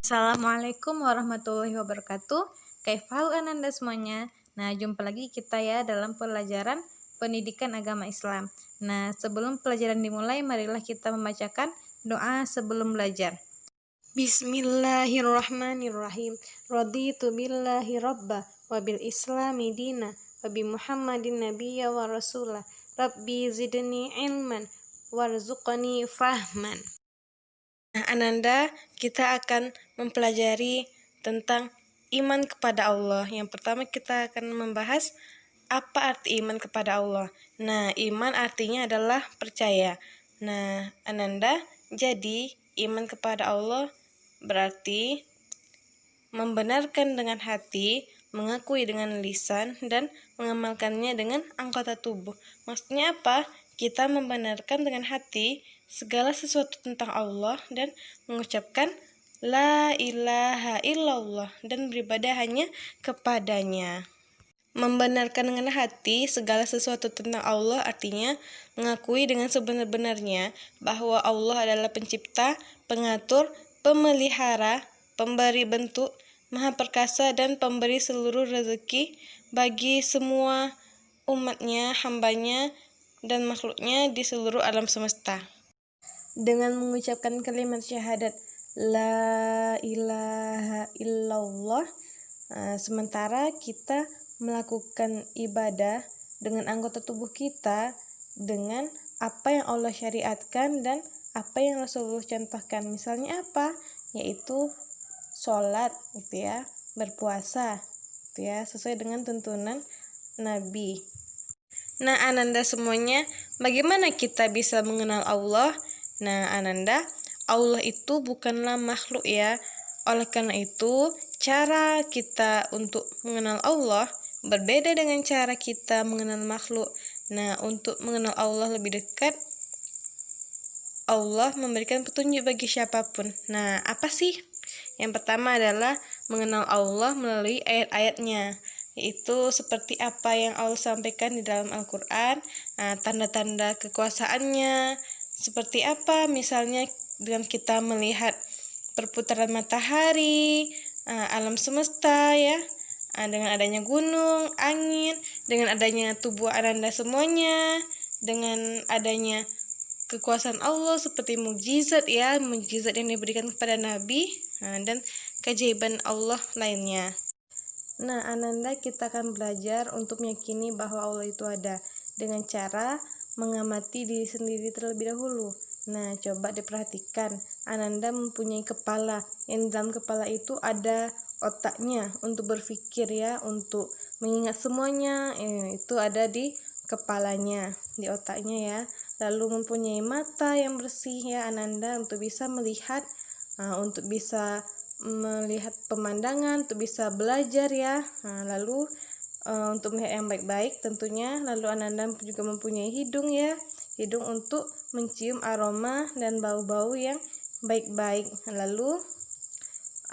Assalamualaikum warahmatullahi wabarakatuh. Kaifal Ananda semuanya. Nah, jumpa lagi kita ya dalam pelajaran pendidikan agama Islam. Nah, sebelum pelajaran dimulai, marilah kita membacakan doa sebelum belajar. Bismillahirrahmanirrahim. Raditu billahi rabba wa bil islami dina wa bi Muhammadin nabiyya wa rasulah. Rabbi zidni ilman warzuqni fahman. Nah, Ananda, kita akan mempelajari tentang iman kepada Allah. Yang pertama kita akan membahas apa arti iman kepada Allah. Nah, iman artinya adalah percaya. Nah, Ananda, jadi iman kepada Allah berarti membenarkan dengan hati, mengakui dengan lisan, dan mengamalkannya dengan anggota tubuh. Maksudnya apa? Kita membenarkan dengan hati segala sesuatu tentang Allah dan mengucapkan La ilaha illallah dan beribadah hanya kepadanya. Membenarkan dengan hati segala sesuatu tentang Allah artinya mengakui dengan sebenar-benarnya bahwa Allah adalah pencipta, pengatur, pemelihara, pemberi bentuk, maha perkasa dan pemberi seluruh rezeki bagi semua umatnya, hambanya, dan makhluknya di seluruh alam semesta. Dengan mengucapkan kalimat syahadat La ilaha illallah, sementara kita melakukan ibadah dengan anggota tubuh kita dengan apa yang Allah syariatkan dan apa yang Rasulullah contohkan. Misalnya apa? Yaitu sholat, gitu ya, berpuasa, gitu ya, sesuai dengan tuntunan Nabi. Nah, Ananda semuanya, bagaimana kita bisa mengenal Allah? Nah, Ananda, Allah itu bukanlah makhluk ya. Oleh karena itu, cara kita untuk mengenal Allah berbeda dengan cara kita mengenal makhluk. Nah, untuk mengenal Allah lebih dekat, Allah memberikan petunjuk bagi siapapun. Nah, apa sih? Yang pertama adalah mengenal Allah melalui ayat-ayatnya, yaitu seperti apa yang Allah sampaikan di dalam Al-Quran, tanda-tanda kekuasaannya, seperti apa misalnya dengan kita melihat perputaran matahari, alam semesta ya, dengan adanya gunung, angin, dengan adanya tubuh Ananda semuanya, dengan adanya kekuasaan Allah seperti mukjizat ya, mukjizat yang diberikan kepada Nabi, dan keajaiban Allah lainnya. Nah, Ananda, kita akan belajar untuk meyakini bahwa Allah itu ada dengan cara mengamati diri sendiri terlebih dahulu. Nah, coba diperhatikan, Ananda mempunyai kepala, yang dalam kepala itu ada otaknya untuk berpikir ya, untuk mengingat semuanya, itu ada di kepalanya, di otaknya ya. Lalu mempunyai mata yang bersih ya Ananda untuk bisa melihat, untuk bisa melihat pemandangan, untuk bisa belajar ya. Lalu untuk melihat yang baik-baik tentunya. Lalu Ananda juga mempunyai hidung ya, hidung untuk mencium aroma dan bau-bau yang baik-baik. Lalu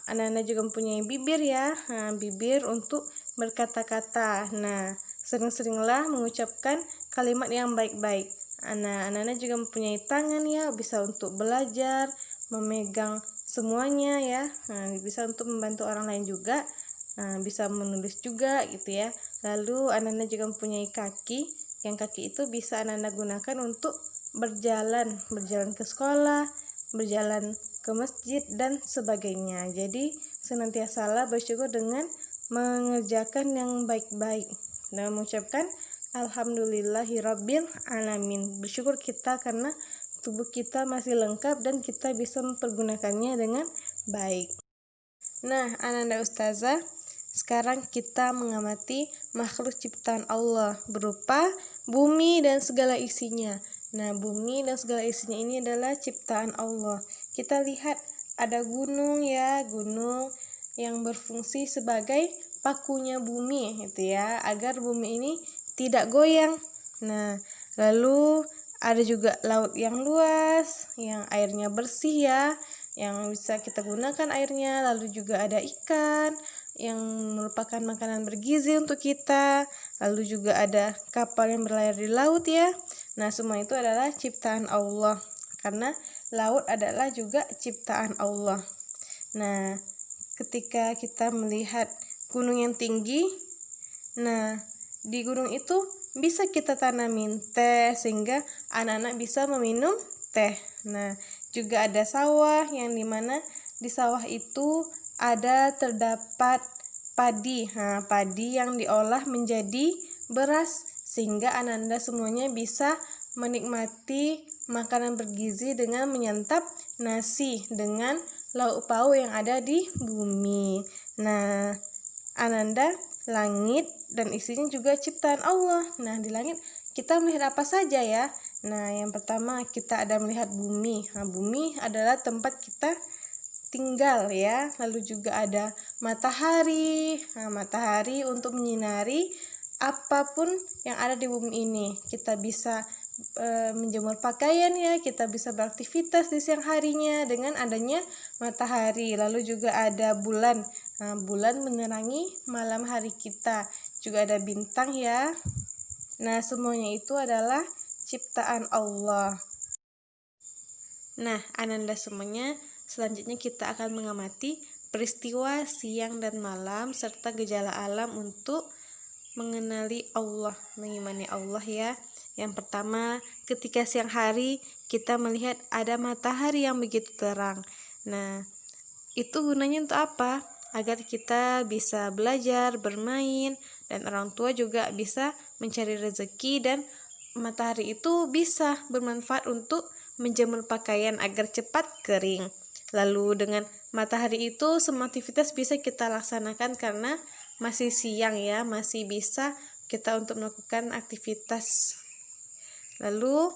Ananda juga mempunyai bibir ya, bibir untuk berkata-kata. Nah, sering-seringlah mengucapkan kalimat yang baik-baik. Anak-anak juga mempunyai tangan ya, bisa untuk belajar, memegang semuanya ya, bisa untuk membantu orang lain juga, bisa menulis juga gitu ya. Lalu anak-anak juga mempunyai kaki, yang kaki itu bisa anak-anak gunakan untuk berjalan ke sekolah, berjalan ke masjid dan sebagainya. Jadi senantiasalah bersyukur dengan mengerjakan yang baik-baik dan mengucapkan Alhamdulillahirabbil alamin. Bersyukur kita karena tubuh kita masih lengkap dan kita bisa mempergunakannya dengan baik. Nah, Ananda Ustazah, sekarang kita mengamati makhluk ciptaan Allah berupa bumi dan segala isinya. Nah, bumi dan segala isinya ini adalah ciptaan Allah. Kita lihat ada gunung ya, gunung yang berfungsi sebagai pakunya bumi gitu ya, agar bumi ini tidak goyang. Nah, lalu ada juga laut yang luas, yang airnya bersih ya, yang bisa kita gunakan airnya. Lalu juga ada ikan yang merupakan makanan bergizi untuk kita. Lalu juga ada kapal yang berlayar di laut ya. Nah, semua itu adalah ciptaan Allah, karena laut adalah juga ciptaan Allah. Nah, ketika kita melihat gunung yang tinggi, nah di gunung itu bisa kita tanamin teh sehingga anak-anak bisa meminum teh. Nah, juga ada sawah yang dimana di sawah itu terdapat padi. Nah, padi yang diolah menjadi beras sehingga anak-anak semuanya bisa menikmati makanan bergizi dengan menyantap nasi dengan lauk pauk yang ada di bumi. Nah, Ananda, langit dan isinya juga ciptaan Allah. Nah, di langit kita melihat apa saja ya? Nah, yang pertama kita ada melihat bumi. Nah, bumi adalah tempat kita tinggal ya. Lalu juga ada matahari. Nah, matahari untuk menyinari apapun yang ada di bumi ini. Kita bisa menjemur pakaian ya, kita bisa beraktivitas di siang harinya dengan adanya matahari. Lalu juga ada bulan. Nah, bulan menerangi malam hari kita. Juga ada bintang ya. Nah, semuanya itu adalah ciptaan Allah. Nah, Ananda semuanya, selanjutnya kita akan mengamati peristiwa siang dan malam serta gejala alam untuk mengenali Allah, mengimani Allah ya. Yang pertama, ketika siang hari kita melihat ada matahari yang begitu terang. Nah, itu gunanya untuk apa? Agar kita bisa belajar, bermain, dan orang tua juga bisa mencari rezeki, dan matahari itu bisa bermanfaat untuk menjemur pakaian agar cepat kering. Lalu dengan matahari itu semua aktivitas bisa kita laksanakan karena masih siang ya, masih bisa kita untuk melakukan aktivitas. Lalu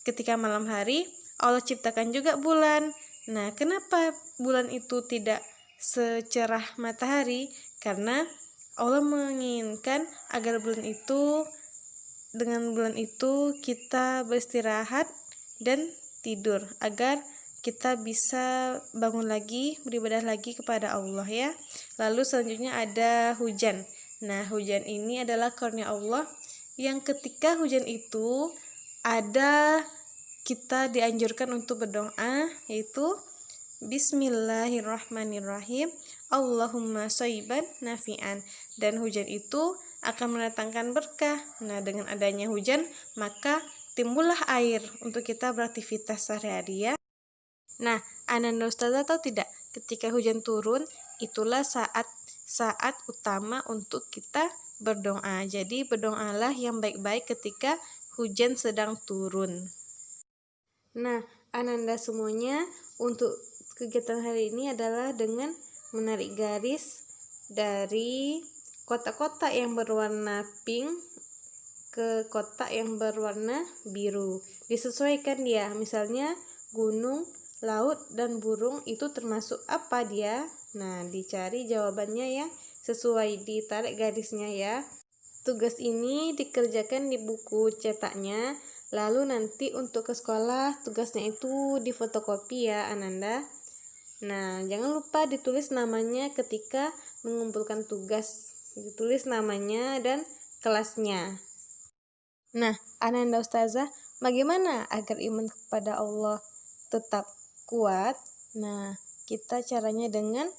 ketika malam hari Allah ciptakan juga bulan. Nah, kenapa bulan itu tidak secerah matahari? Karena Allah menginginkan agar dengan bulan itu kita beristirahat dan tidur agar kita bisa bangun lagi, beribadah lagi kepada Allah ya. Lalu selanjutnya ada hujan. Nah, hujan ini adalah karunia Allah yang ketika hujan itu kita dianjurkan untuk berdoa, yaitu Bismillahirrahmanirrahim, Allahumma shayban nafi'an, dan hujan itu akan mendatangkan berkah. Nah, dengan adanya hujan maka timbullah air untuk kita beraktivitas sehari-hari ya. Nah, Ananda Ustazah tahu tidak, ketika hujan turun itulah saat utama untuk kita berdoa. Jadi berdoalah yang baik-baik ketika hujan sedang turun. Nah, Ananda semuanya, untuk kegiatan hari ini adalah dengan menarik garis dari kotak-kotak yang berwarna pink ke kotak yang berwarna biru. Disesuaikan dia, misalnya gunung, laut, dan burung itu termasuk apa dia? Nah, dicari jawabannya yang sesuai, ditarik garisnya ya. Tugas ini dikerjakan di buku cetaknya, lalu nanti untuk ke sekolah tugasnya itu difotokopi ya Ananda. Nah, jangan lupa ditulis namanya ketika mengumpulkan tugas, ditulis namanya dan kelasnya. Nah, Ananda Ustazah, bagaimana agar iman kepada Allah tetap kuat? Nah, kita caranya dengan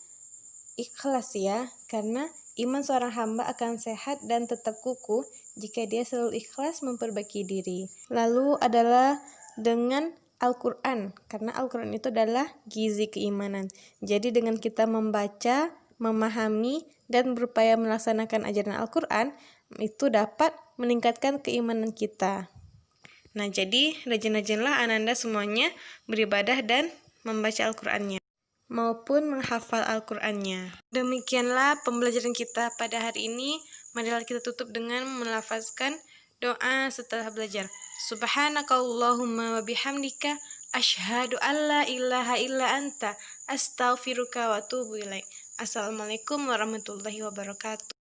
ikhlas ya, karena iman seorang hamba akan sehat dan tetap kukuh jika dia selalu ikhlas memperbaiki diri. Lalu adalah dengan Al-Quran, karena Al-Quran itu adalah gizi keimanan. Jadi dengan kita membaca, memahami, dan berupaya melaksanakan ajaran Al-Quran, itu dapat meningkatkan keimanan kita. Nah, jadi rajin-rajinlah Ananda semuanya beribadah dan membaca Al-Qurannya maupun menghafal Al-Qur'annya. Demikianlah pembelajaran kita pada hari ini. Marilah kita tutup dengan melafazkan doa setelah belajar. Subhanakallahumma wa bihamdika asyhadu an la ilaha illa anta astaghfiruka wa atubu ilaik. Assalamualaikum warahmatullahi wabarakatuh.